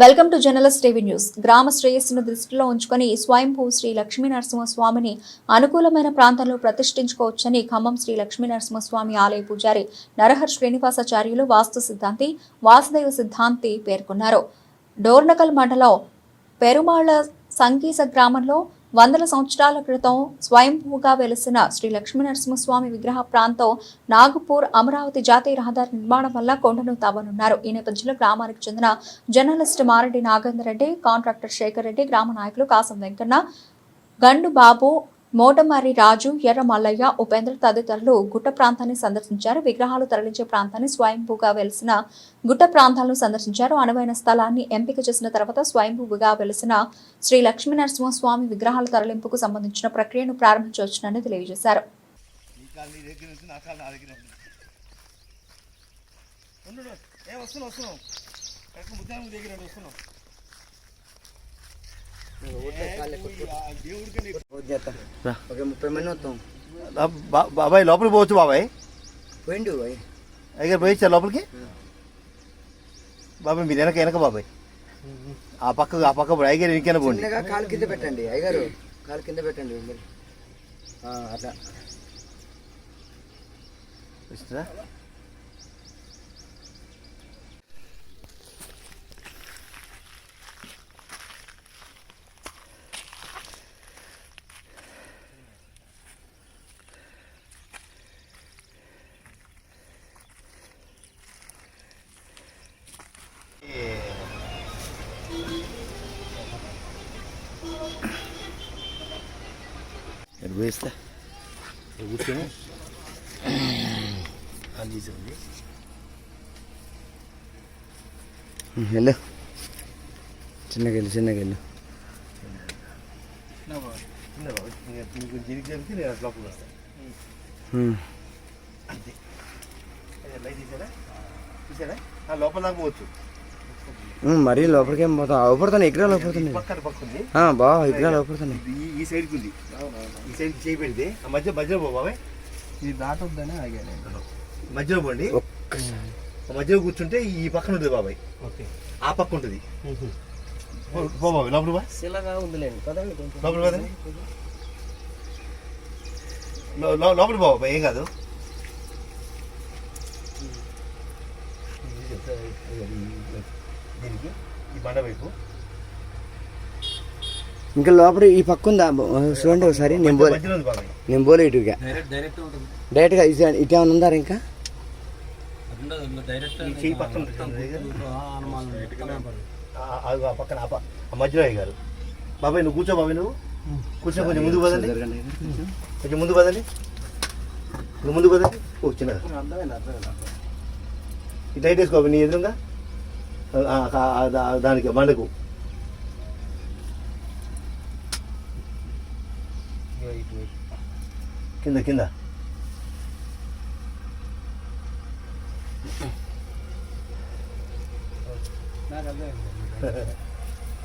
Welcome to journalist TV news. గ్రామ శ్రేయస్సును దృష్టిలో ఉంచుకొని స్వయంభూ శ్రీ లక్ష్మీ నరసింహస్వామిని అనుకూలమైన ప్రాంతంలో ప్రతిష్ఠించుకోవచ్చని ఖమ్మం శ్రీ లక్ష్మీ నరసింహస్వామి ఆలయ పూజారి నరహర్ శ్రీనివాసాచార్యులు వాస్తు సిద్ధాంతి వాసుదేవ సిద్ధాంతి పేర్కొన్నారు. డోర్నకల్ మండలం పెరుమాళ్ల సంకీస గ్రామంలో వందల సంవత్సరాల క్రితం స్వయంభూగా వెలిసిన శ్రీ లక్ష్మీనరసింహస్వామి విగ్రహ ప్రాంతం నాగపూర్ అమరావతి జాతీయ రహదారి నిర్మాణం వల్ల కొండను తవ్వనున్నారు. ఈ నేపథ్యంలో గ్రామానికి చెందిన జర్నలిస్ట్ మారెడ్డి నాగేందర్ రెడ్డి, కాంట్రాక్టర్ శేఖర్ రెడ్డి, గ్రామ నాయకులు కాసం వెంకన్న, గండు బాబు, మోటమారి రాజు, ఎర్ర మల్లయ్య, ఉపేంద్ర తదితరులు గుట్ట ప్రాంతాన్ని సందర్శించారు. విగ్రహాలు తరలించే ప్రాంతాన్ని స్వయంభూగా వెలిసిన గుట్ట ప్రాంతాలను సందర్శించారు. అనువైన స్థలాన్ని ఎంపిక చేసిన తర్వాత స్వయంభూగా వెలిసిన శ్రీ లక్ష్మీనరసింహస్వామి విగ్రహాల తరలింపుకు సంబంధించిన ప్రక్రియను ప్రారంభించవచ్చునని తెలియజేశారు. బాబాయ్ లోపలికి పోవచ్చు. బాబాయ్ పోయిండు అయ్యారు పోయిచ్చారు లోపలికి. బాబాయ్ మీరు వెనక బాబాయ్ ఆ పక్క అయ్యారు ఇంకైనా పోండి. కాలు కింద పెట్టండి అయ్యారు, కాలు కింద పెట్టండి అట్లా ఇస్తారా. వేస్తా కూర్చొని వెళ్ళు, చిన్నగెళ్ళు లోపలికి వస్తా అంతే. తీసాడా లోపల దాకా పోవచ్చు. మరీ లోపలికి ఏం పోతాం, అవపడుతున్నాయి ఎక్కడ లోపడుతున్నాయి బాగా ఎక్కడ లోపడుతున్నాయి. ఈ సైడ్కి ఉంది, ఈ సైడ్ చేయి పెడితే ఆ మధ్యలో పో బాబాయ్. ఇది దాటొద్దని ఆగాను. మధ్యలో పోండి, మధ్యలో కూర్చుంటే ఈ పక్కన ఉంటుంది బాబాయ్, ఆ పక్క ఉంటుంది. పో బాబాయ్ లోపల లోపల పదండి, లోపల బాబాయ్ ఏం కాదు. దీనికి ఈ బండ వైపు ఇంకా లోపల ఈ పక్క ఉందా చూడండి ఒకసారి. నేను పోలే ఇటుగా డైరెక్ట్గా ఇటు ఏమైనా ఉందారా ఇంకా పక్కన మధ్యలో అయ్యారు. బాబాయ్ నువ్వు కూర్చో, బాబాయ్ నువ్వు కూర్చో. కొంచెం ముందుకు పదండి, కొంచెం ముందు పదండి, నువ్వు ముందు పదండి. ఓ చిన్న ఈ టైట్ వేసుకో నీ ఎదురుగా దానికి బండకు. కింద కింద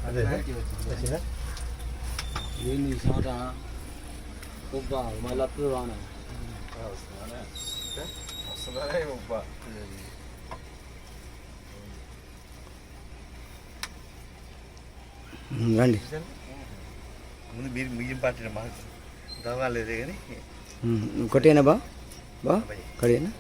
అదే మళ్ళీ రండి. ముందు మీరు మిగిలిన పార్టీ మాకు దవాలేదే కానీ ఇంకోటేనా బా కడేనా.